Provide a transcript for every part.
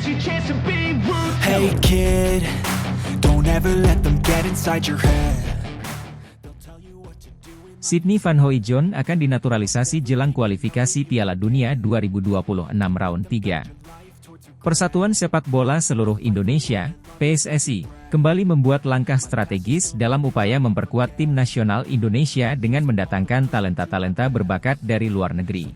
Hey kid, don't ever let them get inside your head. Sydney Van Hooijdonk akan dinaturalisasi jelang kualifikasi Piala Dunia 2026 round 3. Persatuan Sepak Bola Seluruh Indonesia, PSSI, kembali membuat langkah strategis dalam upaya memperkuat tim nasional Indonesia dengan mendatangkan talenta-talenta berbakat dari luar negeri.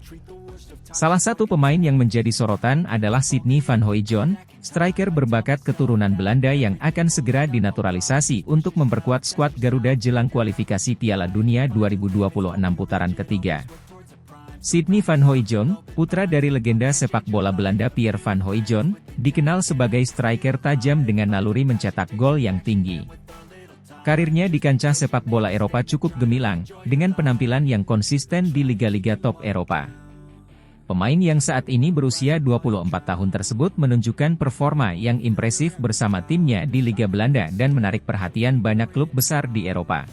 Salah satu pemain yang menjadi sorotan adalah Sydney Van Hooijdonk, striker berbakat keturunan Belanda yang akan segera dinaturalisasi untuk memperkuat skuad Garuda jelang kualifikasi Piala Dunia 2026 putaran ketiga. Sydney Van Hooijdonk, putra dari legenda sepak bola Belanda Pierre Van Hooijdonk, dikenal sebagai striker tajam dengan naluri mencetak gol yang tinggi. Karirnya di kancah sepak bola Eropa cukup gemilang, dengan penampilan yang konsisten di liga-liga top Eropa. Pemain yang saat ini berusia 24 tahun tersebut menunjukkan performa yang impresif bersama timnya di Liga Belanda dan menarik perhatian banyak klub besar di Eropa.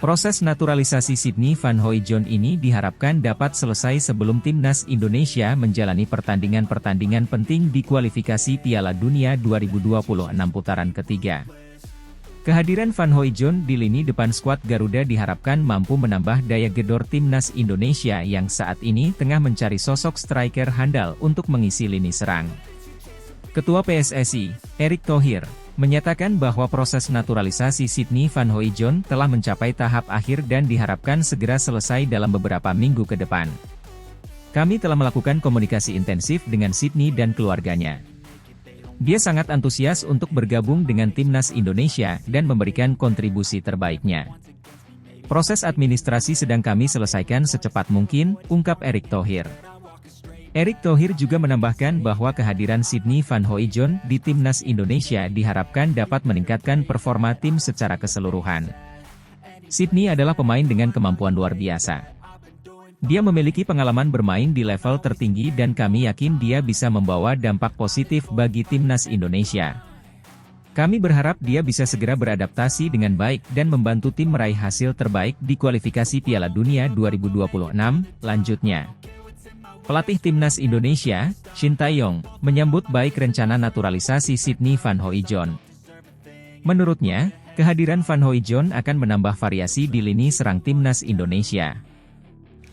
Proses naturalisasi Sydney Van Hooijdonk ini diharapkan dapat selesai sebelum timnas Indonesia menjalani pertandingan-pertandingan penting di kualifikasi Piala Dunia 2026 putaran ketiga. Kehadiran Van Hooijdonk di lini depan skuad Garuda diharapkan mampu menambah daya gedor timnas Indonesia yang saat ini tengah mencari sosok striker handal untuk mengisi lini serang. Ketua PSSI, Erick Thohir, menyatakan bahwa proses naturalisasi Sydney Van Hooijdonk telah mencapai tahap akhir dan diharapkan segera selesai dalam beberapa minggu ke depan. Kami telah melakukan komunikasi intensif dengan Sydney dan keluarganya. Dia sangat antusias untuk bergabung dengan timnas Indonesia dan memberikan kontribusi terbaiknya. Proses administrasi sedang kami selesaikan secepat mungkin, ungkap Erick Thohir. Erick Thohir juga menambahkan bahwa kehadiran Sydney Van Hooijdonk di timnas Indonesia diharapkan dapat meningkatkan performa tim secara keseluruhan. Sydney adalah pemain dengan kemampuan luar biasa. Dia memiliki pengalaman bermain di level tertinggi dan kami yakin dia bisa membawa dampak positif bagi timnas Indonesia. Kami berharap dia bisa segera beradaptasi dengan baik dan membantu tim meraih hasil terbaik di kualifikasi Piala Dunia 2026, lanjutnya. Pelatih timnas Indonesia, Shin Tae-yong, menyambut baik rencana naturalisasi Sydney Van Hooijdonk. Menurutnya, kehadiran Van Hooijdonk akan menambah variasi di lini serang timnas Indonesia.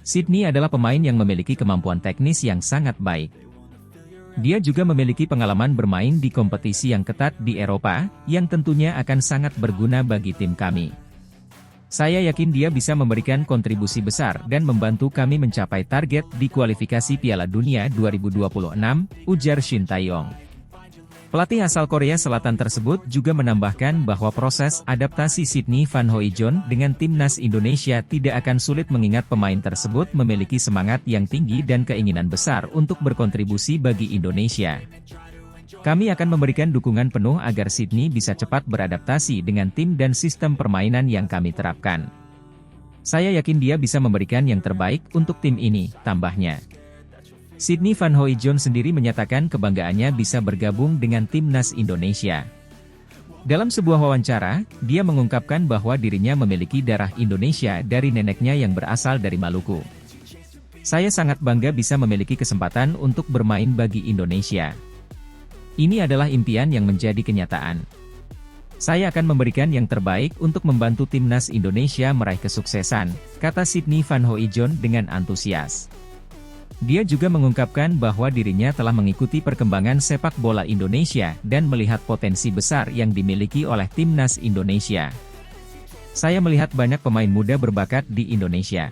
Sydney adalah pemain yang memiliki kemampuan teknis yang sangat baik. Dia juga memiliki pengalaman bermain di kompetisi yang ketat di Eropa, yang tentunya akan sangat berguna bagi tim kami. Saya yakin dia bisa memberikan kontribusi besar dan membantu kami mencapai target di kualifikasi Piala Dunia 2026, ujar Shin Tae-yong. Pelatih asal Korea Selatan tersebut juga menambahkan bahwa proses adaptasi Sydney Van Hooijdonk dengan timnas Indonesia tidak akan sulit mengingat pemain tersebut memiliki semangat yang tinggi dan keinginan besar untuk berkontribusi bagi Indonesia. Kami akan memberikan dukungan penuh agar Sydney bisa cepat beradaptasi dengan tim dan sistem permainan yang kami terapkan. Saya yakin dia bisa memberikan yang terbaik untuk tim ini, tambahnya. Sydney Van Hooijdonk sendiri menyatakan kebanggaannya bisa bergabung dengan timnas Indonesia. Dalam sebuah wawancara, dia mengungkapkan bahwa dirinya memiliki darah Indonesia dari neneknya yang berasal dari Maluku. Saya sangat bangga bisa memiliki kesempatan untuk bermain bagi Indonesia. Ini adalah impian yang menjadi kenyataan. Saya akan memberikan yang terbaik untuk membantu timnas Indonesia meraih kesuksesan, kata Sydney Van Hooijdonk dengan antusias. Dia juga mengungkapkan bahwa dirinya telah mengikuti perkembangan sepak bola Indonesia dan melihat potensi besar yang dimiliki oleh timnas Indonesia. Saya melihat banyak pemain muda berbakat di Indonesia.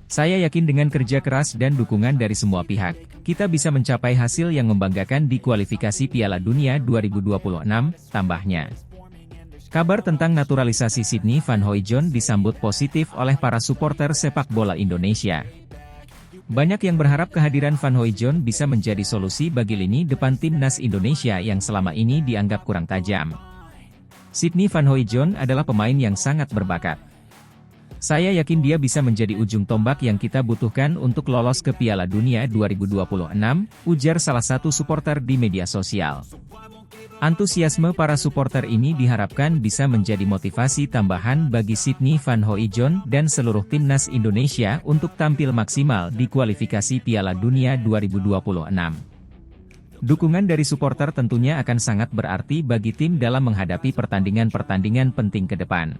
Saya yakin dengan kerja keras dan dukungan dari semua pihak, kita bisa mencapai hasil yang membanggakan di kualifikasi Piala Dunia 2026, tambahnya. Kabar tentang naturalisasi Sydney Van Hooijdonk disambut positif oleh para supporter sepak bola Indonesia. Banyak yang berharap kehadiran Van Hooijdonk bisa menjadi solusi bagi lini depan timnas Indonesia yang selama ini dianggap kurang tajam. Sydney Van Hooijdonk adalah pemain yang sangat berbakat. Saya yakin dia bisa menjadi ujung tombak yang kita butuhkan untuk lolos ke Piala Dunia 2026, ujar salah satu supporter di media sosial. Antusiasme para supporter ini diharapkan bisa menjadi motivasi tambahan bagi Sydney Van Hooijdonk dan seluruh timnas Indonesia untuk tampil maksimal di kualifikasi Piala Dunia 2026. Dukungan dari supporter tentunya akan sangat berarti bagi tim dalam menghadapi pertandingan-pertandingan penting ke depan.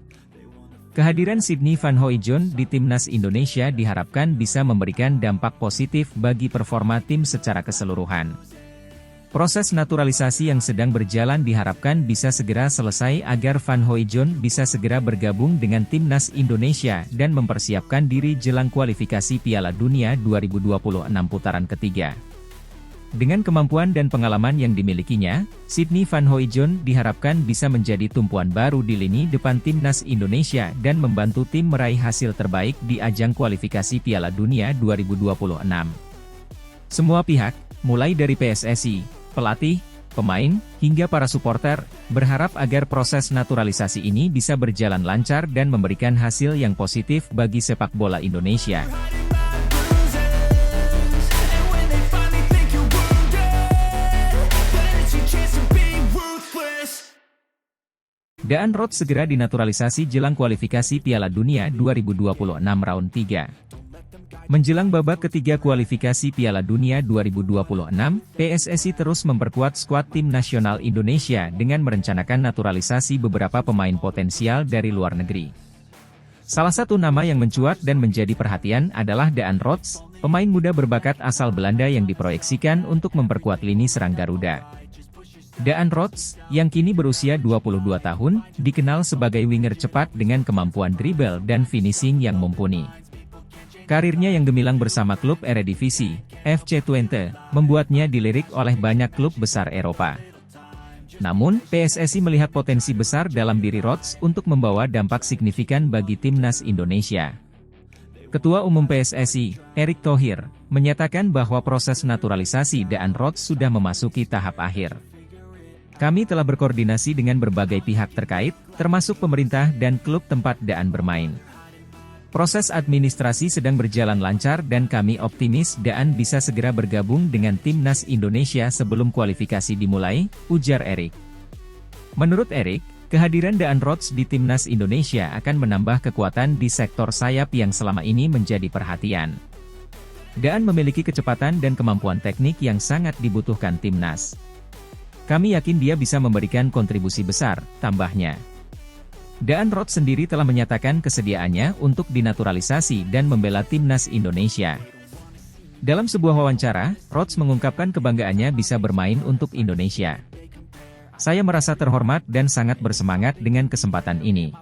Kehadiran Sydney Van Hooijdonk di Timnas Indonesia diharapkan bisa memberikan dampak positif bagi performa tim secara keseluruhan. Proses naturalisasi yang sedang berjalan diharapkan bisa segera selesai agar Van Hooijdonk bisa segera bergabung dengan Timnas Indonesia dan mempersiapkan diri jelang kualifikasi Piala Dunia 2026 putaran ketiga. Dengan kemampuan dan pengalaman yang dimilikinya, Sydney Van Hooijdonk diharapkan bisa menjadi tumpuan baru di lini depan Timnas Indonesia dan membantu tim meraih hasil terbaik di ajang kualifikasi Piala Dunia 2026. Semua pihak, mulai dari PSSI, pelatih, pemain, hingga para supporter, berharap agar proses naturalisasi ini bisa berjalan lancar dan memberikan hasil yang positif bagi sepak bola Indonesia. Daan Roth segera dinaturalisasi jelang kualifikasi Piala Dunia 2026 round 3. Menjelang babak ketiga kualifikasi Piala Dunia 2026, PSSI terus memperkuat skuad tim nasional Indonesia dengan merencanakan naturalisasi beberapa pemain potensial dari luar negeri. Salah satu nama yang mencuat dan menjadi perhatian adalah Daan Roth, pemain muda berbakat asal Belanda yang diproyeksikan untuk memperkuat lini serang Garuda. Daan Roth, yang kini berusia 22 tahun, dikenal sebagai winger cepat dengan kemampuan dribble dan finishing yang mumpuni. Karirnya yang gemilang bersama klub Eredivisie, FC Twente, membuatnya dilirik oleh banyak klub besar Eropa. Namun, PSSI melihat potensi besar dalam diri Roth untuk membawa dampak signifikan bagi Timnas Indonesia. Ketua Umum PSSI, Erick Thohir, menyatakan bahwa proses naturalisasi Daan Roth sudah memasuki tahap akhir. Kami telah berkoordinasi dengan berbagai pihak terkait, termasuk pemerintah dan klub tempat Daan bermain. Proses administrasi sedang berjalan lancar dan kami optimis Daan bisa segera bergabung dengan Timnas Indonesia sebelum kualifikasi dimulai, ujar Erick. Menurut Erick, kehadiran Daan Roth di Timnas Indonesia akan menambah kekuatan di sektor sayap yang selama ini menjadi perhatian. Daan memiliki kecepatan dan kemampuan teknik yang sangat dibutuhkan Timnas. Kami yakin dia bisa memberikan kontribusi besar, tambahnya. Daan Roth sendiri telah menyatakan kesediaannya untuk dinaturalisasi dan membela Timnas Indonesia. Dalam sebuah wawancara, Roth mengungkapkan kebanggaannya bisa bermain untuk Indonesia. Saya merasa terhormat dan sangat bersemangat dengan kesempatan ini.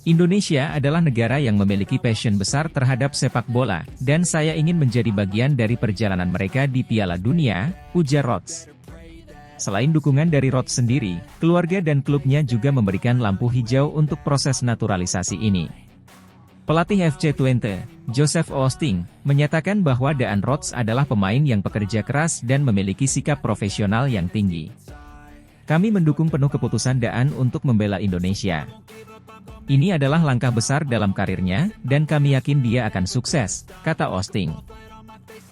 Indonesia adalah negara yang memiliki passion besar terhadap sepak bola, dan saya ingin menjadi bagian dari perjalanan mereka di Piala Dunia, ujar Roth. Selain dukungan dari Roth sendiri, keluarga dan klubnya juga memberikan lampu hijau untuk proses naturalisasi ini. Pelatih FC Twente, Joseph Oosting, menyatakan bahwa Daan Roth adalah pemain yang pekerja keras dan memiliki sikap profesional yang tinggi. Kami mendukung penuh keputusan Daan untuk membela Indonesia. Ini adalah langkah besar dalam karirnya, dan kami yakin dia akan sukses, kata Oosting.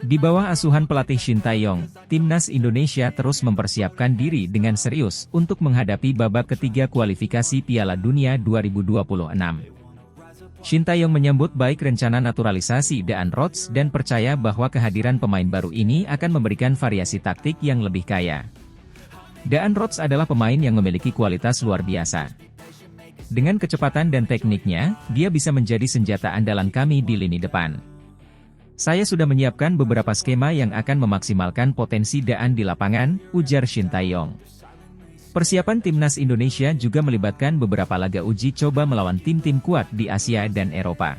Di bawah asuhan pelatih Shin Tae-yong, Timnas Indonesia terus mempersiapkan diri dengan serius untuk menghadapi babak ketiga kualifikasi Piala Dunia 2026. Shin Tae-yong menyambut baik rencana naturalisasi Daan Roth dan percaya bahwa kehadiran pemain baru ini akan memberikan variasi taktik yang lebih kaya. Daan Roth adalah pemain yang memiliki kualitas luar biasa. Dengan kecepatan dan tekniknya, dia bisa menjadi senjata andalan kami di lini depan. Saya sudah menyiapkan beberapa skema yang akan memaksimalkan potensi Daan di lapangan, ujar Shin Tae-yong. Persiapan Timnas Indonesia juga melibatkan beberapa laga uji coba melawan tim-tim kuat di Asia dan Eropa.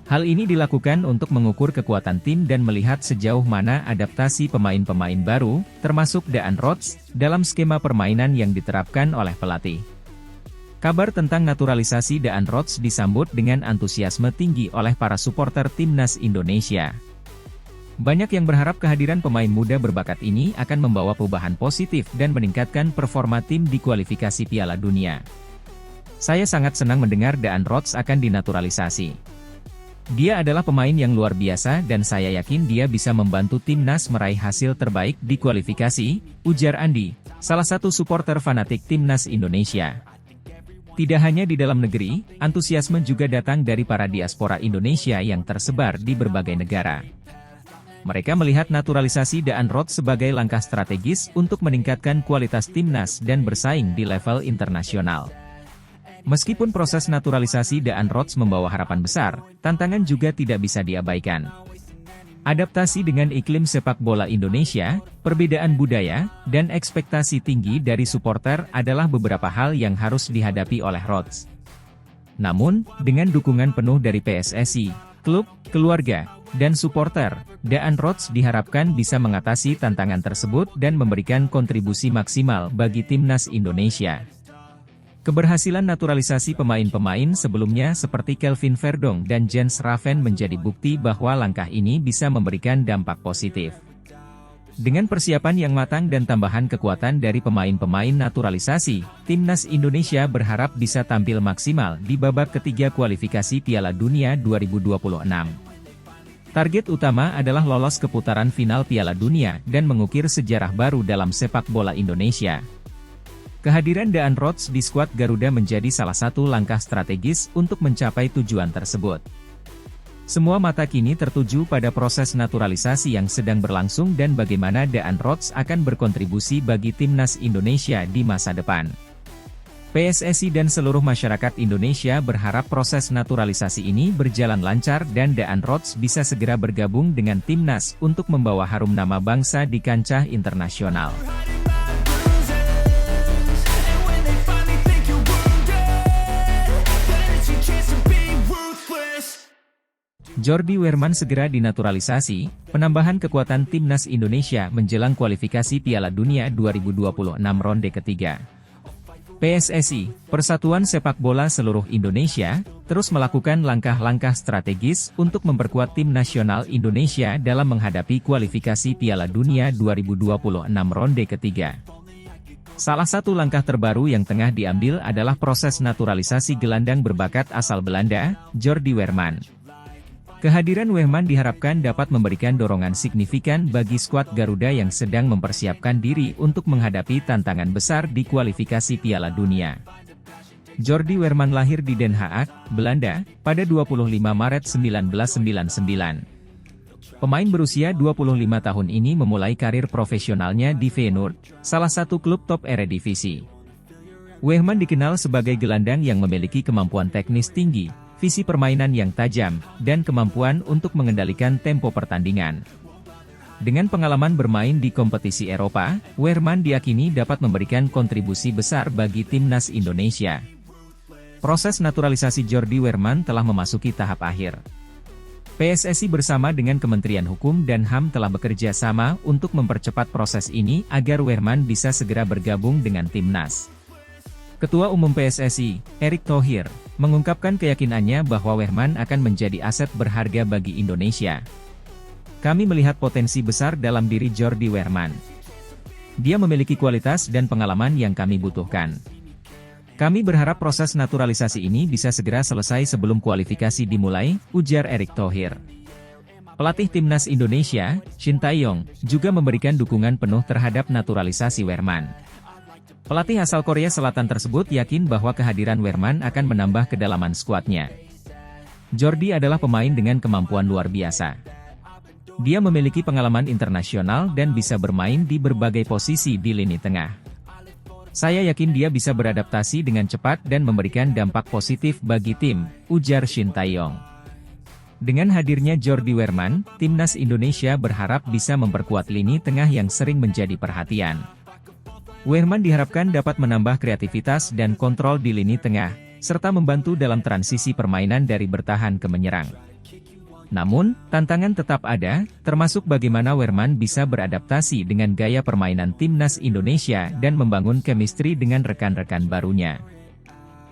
Hal ini dilakukan untuk mengukur kekuatan tim dan melihat sejauh mana adaptasi pemain-pemain baru, termasuk Daan Roth, dalam skema permainan yang diterapkan oleh pelatih. Kabar tentang naturalisasi Daan Roth disambut dengan antusiasme tinggi oleh para supporter Timnas Indonesia. Banyak yang berharap kehadiran pemain muda berbakat ini akan membawa perubahan positif dan meningkatkan performa tim di kualifikasi Piala Dunia. Saya sangat senang mendengar Daan Roth akan dinaturalisasi. Dia adalah pemain yang luar biasa dan saya yakin dia bisa membantu Timnas meraih hasil terbaik di kualifikasi, ujar Andi, salah satu supporter fanatik Timnas Indonesia. Tidak hanya di dalam negeri, antusiasme juga datang dari para diaspora Indonesia yang tersebar di berbagai negara. Mereka melihat naturalisasi Daan Roth sebagai langkah strategis untuk meningkatkan kualitas timnas dan bersaing di level internasional. Meskipun proses naturalisasi Daan Roth membawa harapan besar, tantangan juga tidak bisa diabaikan. Adaptasi dengan iklim sepak bola Indonesia, perbedaan budaya, dan ekspektasi tinggi dari supporter adalah beberapa hal yang harus dihadapi oleh Roth. Namun, dengan dukungan penuh dari PSSI, klub, keluarga, dan supporter, Daan Roth diharapkan bisa mengatasi tantangan tersebut dan memberikan kontribusi maksimal bagi timnas Indonesia. Keberhasilan naturalisasi pemain-pemain sebelumnya seperti Kelvin Verdong dan Jens Raven menjadi bukti bahwa langkah ini bisa memberikan dampak positif. Dengan persiapan yang matang dan tambahan kekuatan dari pemain-pemain naturalisasi, timnas Indonesia berharap bisa tampil maksimal di babak ketiga kualifikasi Piala Dunia 2026. Target utama adalah lolos ke putaran final Piala Dunia dan mengukir sejarah baru dalam sepak bola Indonesia. Kehadiran Daan Roth di skuad Garuda menjadi salah satu langkah strategis untuk mencapai tujuan tersebut. Semua mata kini tertuju pada proses naturalisasi yang sedang berlangsung dan bagaimana Daan Roth akan berkontribusi bagi timnas Indonesia di masa depan. PSSI dan seluruh masyarakat Indonesia berharap proses naturalisasi ini berjalan lancar dan Daan Roth bisa segera bergabung dengan timnas untuk membawa harum nama bangsa di kancah internasional. Jordi Wehrman segera dinaturalisasi, penambahan kekuatan timnas Indonesia menjelang kualifikasi Piala Dunia 2026 ronde ketiga. PSSI, Persatuan Sepak Bola Seluruh Indonesia, terus melakukan langkah-langkah strategis untuk memperkuat tim nasional Indonesia dalam menghadapi kualifikasi Piala Dunia 2026 ronde ketiga. Salah satu langkah terbaru yang tengah diambil adalah proses naturalisasi gelandang berbakat asal Belanda, Jordi Wehrman. Kehadiran Wehrman diharapkan dapat memberikan dorongan signifikan bagi skuad Garuda yang sedang mempersiapkan diri untuk menghadapi tantangan besar di kualifikasi Piala Dunia. Jordi Wehrman lahir di Den Haag, Belanda, pada 25 Maret 1999. Pemain berusia 25 tahun ini memulai karir profesionalnya di Feyenoord, salah satu klub top Eredivisie. Wehrman dikenal sebagai gelandang yang memiliki kemampuan teknis tinggi, visi permainan yang tajam, dan kemampuan untuk mengendalikan tempo pertandingan. Dengan pengalaman bermain di kompetisi Eropa, Wehrman diyakini dapat memberikan kontribusi besar bagi timnas Indonesia. Proses naturalisasi Jordi Wehrman telah memasuki tahap akhir. PSSI bersama dengan Kementerian Hukum dan HAM telah bekerja sama untuk mempercepat proses ini agar Wehrman bisa segera bergabung dengan timnas. Ketua Umum PSSI, Erick Thohir, mengungkapkan keyakinannya bahwa Wehrman akan menjadi aset berharga bagi Indonesia. Kami melihat potensi besar dalam diri Jordi Wehrman. Dia memiliki kualitas dan pengalaman yang kami butuhkan. Kami berharap proses naturalisasi ini bisa segera selesai sebelum kualifikasi dimulai, ujar Erick Thohir. Pelatih timnas Indonesia, Shin Tae-yong, juga memberikan dukungan penuh terhadap naturalisasi Wehrman. Pelatih asal Korea Selatan tersebut yakin bahwa kehadiran Wehrman akan menambah kedalaman skuadnya. Jordi adalah pemain dengan kemampuan luar biasa. Dia memiliki pengalaman internasional dan bisa bermain di berbagai posisi di lini tengah. Saya yakin dia bisa beradaptasi dengan cepat dan memberikan dampak positif bagi tim, ujar Shin Tae-yong. Dengan hadirnya Jordi Wehrman, timnas Indonesia berharap bisa memperkuat lini tengah yang sering menjadi perhatian. Wehrman diharapkan dapat menambah kreativitas dan kontrol di lini tengah, serta membantu dalam transisi permainan dari bertahan ke menyerang. Namun, tantangan tetap ada, termasuk bagaimana Wehrman bisa beradaptasi dengan gaya permainan timnas Indonesia dan membangun chemistry dengan rekan-rekan barunya.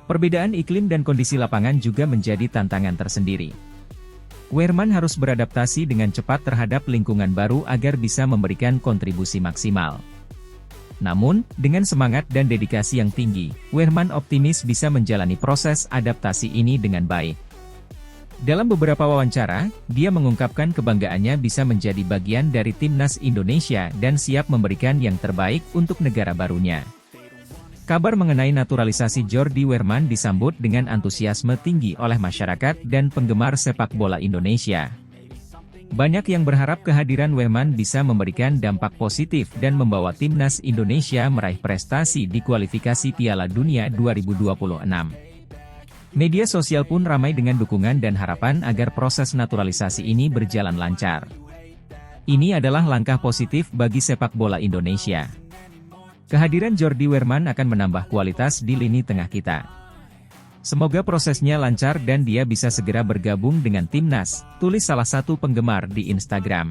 Perbedaan iklim dan kondisi lapangan juga menjadi tantangan tersendiri. Wehrman harus beradaptasi dengan cepat terhadap lingkungan baru agar bisa memberikan kontribusi maksimal. Namun, dengan semangat dan dedikasi yang tinggi, Wehrman optimis bisa menjalani proses adaptasi ini dengan baik. Dalam beberapa wawancara, dia mengungkapkan kebanggaannya bisa menjadi bagian dari timnas Indonesia dan siap memberikan yang terbaik untuk negara barunya. Kabar mengenai naturalisasi Jordi Wehrman disambut dengan antusiasme tinggi oleh masyarakat dan penggemar sepak bola Indonesia. Banyak yang berharap kehadiran Wehmann bisa memberikan dampak positif dan membawa timnas Indonesia meraih prestasi di kualifikasi Piala Dunia 2026. Media sosial pun ramai dengan dukungan dan harapan agar proses naturalisasi ini berjalan lancar. Ini adalah langkah positif bagi sepak bola Indonesia. Kehadiran Jordi Wehrman akan menambah kualitas di lini tengah kita. Semoga prosesnya lancar dan dia bisa segera bergabung dengan timnas, tulis salah satu penggemar di Instagram.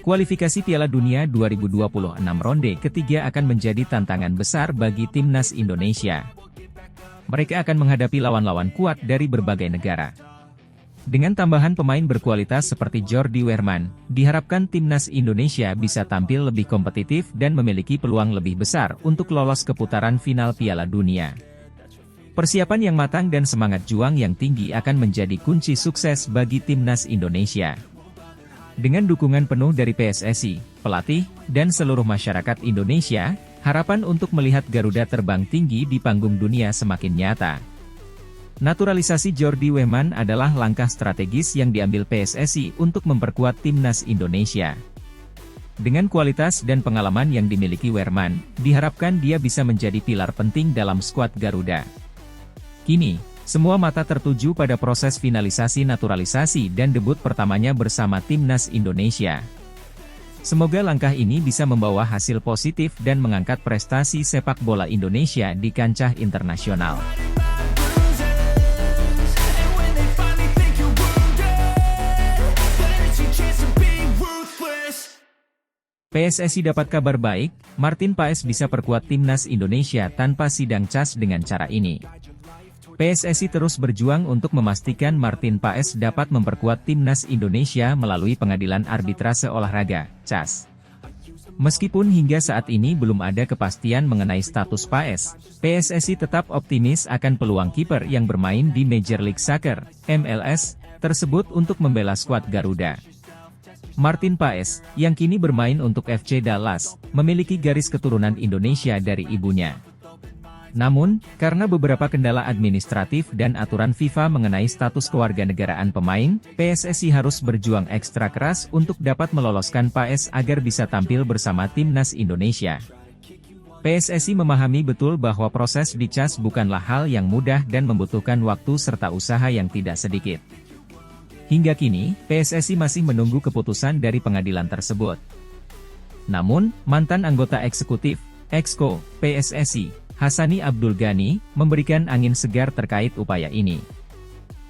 Kualifikasi Piala Dunia 2026 ronde ketiga akan menjadi tantangan besar bagi timnas Indonesia. Mereka akan menghadapi lawan-lawan kuat dari berbagai negara. Dengan tambahan pemain berkualitas seperti Jordi Wehrman, diharapkan timnas Indonesia bisa tampil lebih kompetitif dan memiliki peluang lebih besar untuk lolos ke putaran final Piala Dunia. Persiapan yang matang dan semangat juang yang tinggi akan menjadi kunci sukses bagi timnas Indonesia. Dengan dukungan penuh dari PSSI, pelatih, dan seluruh masyarakat Indonesia, harapan untuk melihat Garuda terbang tinggi di panggung dunia semakin nyata. Naturalisasi Jordi Wehrman adalah langkah strategis yang diambil PSSI untuk memperkuat timnas Indonesia. Dengan kualitas dan pengalaman yang dimiliki Wehrman, diharapkan dia bisa menjadi pilar penting dalam skuad Garuda. Kini, semua mata tertuju pada proses finalisasi naturalisasi dan debut pertamanya bersama timnas Indonesia. Semoga langkah ini bisa membawa hasil positif dan mengangkat prestasi sepak bola Indonesia di kancah internasional. PSSI dapat kabar baik, Martin Paes bisa perkuat timnas Indonesia tanpa sidang CAS dengan cara ini. PSSI terus berjuang untuk memastikan Martin Paes dapat memperkuat timnas Indonesia melalui Pengadilan Arbitrase Olahraga, CAS. Meskipun hingga saat ini belum ada kepastian mengenai status Paes, PSSI tetap optimis akan peluang kiper yang bermain di Major League Soccer, MLS, tersebut untuk membela skuad Garuda. Martin Paes, yang kini bermain untuk FC Dallas, memiliki garis keturunan Indonesia dari ibunya. Namun, karena beberapa kendala administratif dan aturan FIFA mengenai status kewarganegaraan pemain, PSSI harus berjuang ekstra keras untuk dapat meloloskan Paes agar bisa tampil bersama timnas Indonesia. PSSI memahami betul bahwa proses di CAS bukanlah hal yang mudah dan membutuhkan waktu serta usaha yang tidak sedikit. Hingga kini, PSSI masih menunggu keputusan dari pengadilan tersebut. Namun, mantan anggota eksekutif, Exco, PSSI, Hassani Abdul Ghani, memberikan angin segar terkait upaya ini.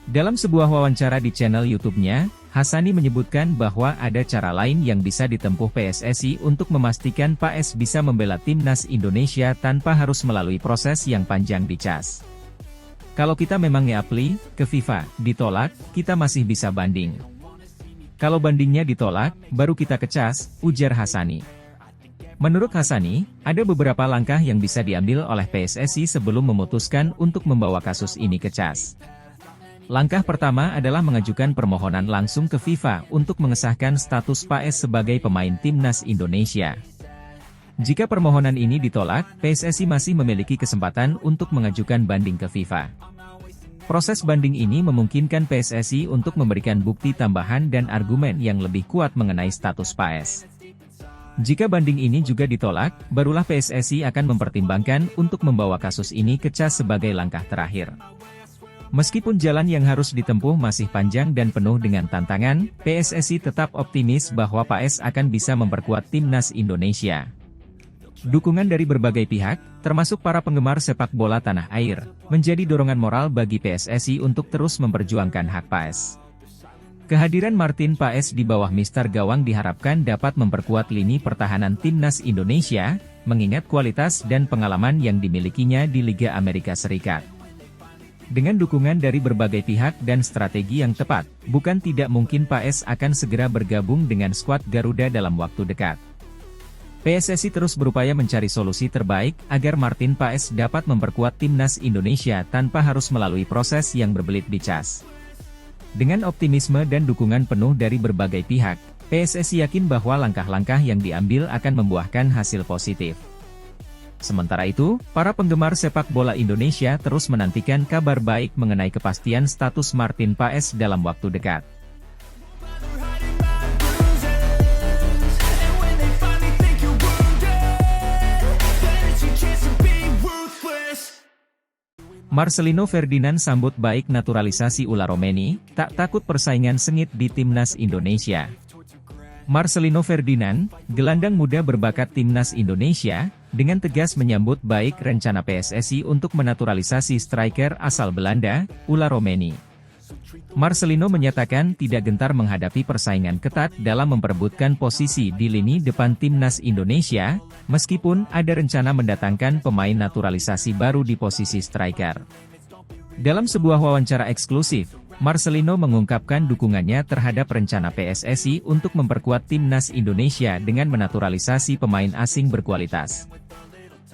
Dalam sebuah wawancara di channel YouTube-nya, Hassani menyebutkan bahwa ada cara lain yang bisa ditempuh PSSI untuk memastikan Paes bisa membela timnas Indonesia tanpa harus melalui proses yang panjang di CAS. Kalau kita memang nge-apply ke FIFA, ditolak, kita masih bisa banding. Kalau bandingnya ditolak, baru kita ke CAS, ujar Hassani. Menurut Hassani, ada beberapa langkah yang bisa diambil oleh PSSI sebelum memutuskan untuk membawa kasus ini ke CAS. Langkah pertama adalah mengajukan permohonan langsung ke FIFA untuk mengesahkan status Paes sebagai pemain timnas Indonesia. Jika permohonan ini ditolak, PSSI masih memiliki kesempatan untuk mengajukan banding ke FIFA. Proses banding ini memungkinkan PSSI untuk memberikan bukti tambahan dan argumen yang lebih kuat mengenai status Paes. Jika banding ini juga ditolak, barulah PSSI akan mempertimbangkan untuk membawa kasus ini ke CAS sebagai langkah terakhir. Meskipun jalan yang harus ditempuh masih panjang dan penuh dengan tantangan, PSSI tetap optimis bahwa Paes akan bisa memperkuat timnas Indonesia. Dukungan dari berbagai pihak, termasuk para penggemar sepak bola tanah air, menjadi dorongan moral bagi PSSI untuk terus memperjuangkan hak Paes. Kehadiran Martin Paes di bawah Mister Gawang diharapkan dapat memperkuat lini pertahanan timnas Indonesia, mengingat kualitas dan pengalaman yang dimilikinya di Liga Amerika Serikat. Dengan dukungan dari berbagai pihak dan strategi yang tepat, bukan tidak mungkin Paes akan segera bergabung dengan skuad Garuda dalam waktu dekat. PSSI terus berupaya mencari solusi terbaik agar Martin Paes dapat memperkuat timnas Indonesia tanpa harus melalui proses yang berbelit di CAS. Dengan optimisme dan dukungan penuh dari berbagai pihak, PSSI yakin bahwa langkah-langkah yang diambil akan membuahkan hasil positif. Sementara itu, para penggemar sepak bola Indonesia terus menantikan kabar baik mengenai kepastian status Martin Paes dalam waktu dekat. Marcelino Ferdinand sambut baik naturalisasi Ula Romeni, tak takut persaingan sengit di timnas Indonesia. Marcelino Ferdinand, gelandang muda berbakat timnas Indonesia, dengan tegas menyambut baik rencana PSSI untuk menaturalisasi striker asal Belanda, Ula Romeni. Marcelino menyatakan tidak gentar menghadapi persaingan ketat dalam memperebutkan posisi di lini depan timnas Indonesia, meskipun ada rencana mendatangkan pemain naturalisasi baru di posisi striker. Dalam sebuah wawancara eksklusif, Marcelino mengungkapkan dukungannya terhadap rencana PSSI untuk memperkuat timnas Indonesia dengan menaturalisasi pemain asing berkualitas.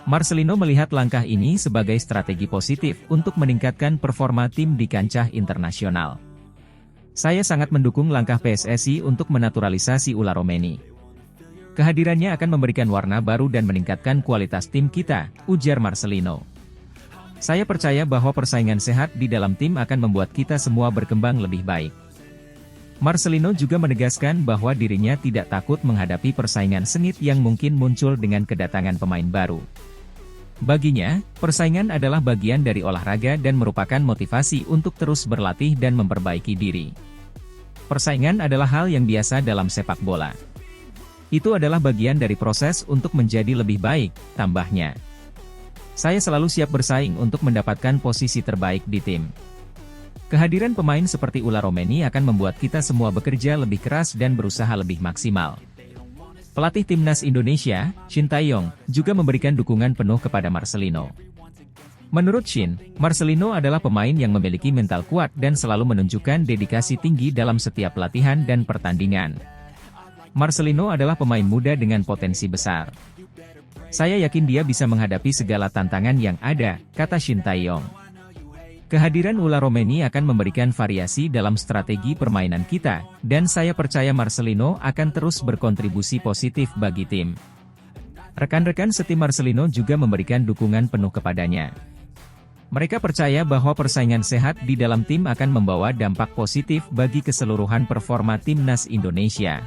Marcelino melihat langkah ini sebagai strategi positif untuk meningkatkan performa tim di kancah internasional. Saya sangat mendukung langkah PSSI untuk menaturalisasi Ula Romeni. Kehadirannya akan memberikan warna baru dan meningkatkan kualitas tim kita, ujar Marcelino. Saya percaya bahwa persaingan sehat di dalam tim akan membuat kita semua berkembang lebih baik. Marcelino juga menegaskan bahwa dirinya tidak takut menghadapi persaingan sengit yang mungkin muncul dengan kedatangan pemain baru. Baginya, persaingan adalah bagian dari olahraga dan merupakan motivasi untuk terus berlatih dan memperbaiki diri. Persaingan adalah hal yang biasa dalam sepak bola. Itu adalah bagian dari proses untuk menjadi lebih baik, tambahnya. Saya selalu siap bersaing untuk mendapatkan posisi terbaik di tim. Kehadiran pemain seperti Ula Romeni akan membuat kita semua bekerja lebih keras dan berusaha lebih maksimal. Pelatih timnas Indonesia, Shin Tae-yong, juga memberikan dukungan penuh kepada Marcelino. Menurut Shin, Marcelino adalah pemain yang memiliki mental kuat dan selalu menunjukkan dedikasi tinggi dalam setiap latihan dan pertandingan. Marcelino adalah pemain muda dengan potensi besar. Saya yakin dia bisa menghadapi segala tantangan yang ada, kata Shin Tae-yong. Kehadiran Ula Romeni akan memberikan variasi dalam strategi permainan kita, dan saya percaya Marcelino akan terus berkontribusi positif bagi tim. Rekan-rekan setim Marcelino juga memberikan dukungan penuh kepadanya. Mereka percaya bahwa persaingan sehat di dalam tim akan membawa dampak positif bagi keseluruhan performa timnas Indonesia.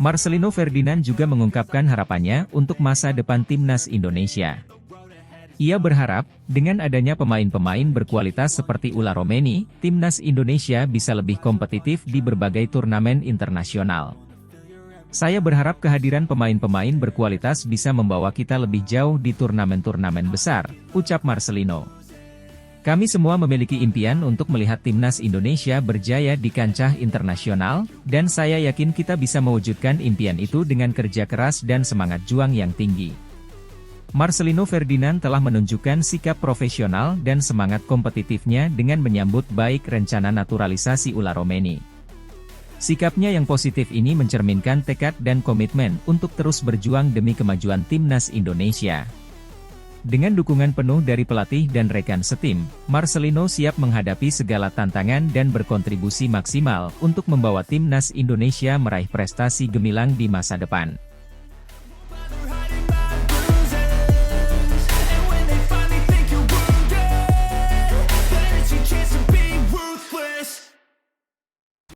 Marcelino Ferdinand juga mengungkapkan harapannya untuk masa depan timnas Indonesia. Ia berharap, dengan adanya pemain-pemain berkualitas seperti Ula Romeni, timnas Indonesia bisa lebih kompetitif di berbagai turnamen internasional. Saya berharap kehadiran pemain-pemain berkualitas bisa membawa kita lebih jauh di turnamen-turnamen besar, ucap Marcelino. Kami semua memiliki impian untuk melihat timnas Indonesia berjaya di kancah internasional, dan saya yakin kita bisa mewujudkan impian itu dengan kerja keras dan semangat juang yang tinggi. Marcelino Ferdinand telah menunjukkan sikap profesional dan semangat kompetitifnya dengan menyambut baik rencana naturalisasi Ula Romeni. Sikapnya yang positif ini mencerminkan tekad dan komitmen untuk terus berjuang demi kemajuan timnas Indonesia. Dengan dukungan penuh dari pelatih dan rekan setim, Marcelino siap menghadapi segala tantangan dan berkontribusi maksimal untuk membawa timnas Indonesia meraih prestasi gemilang di masa depan.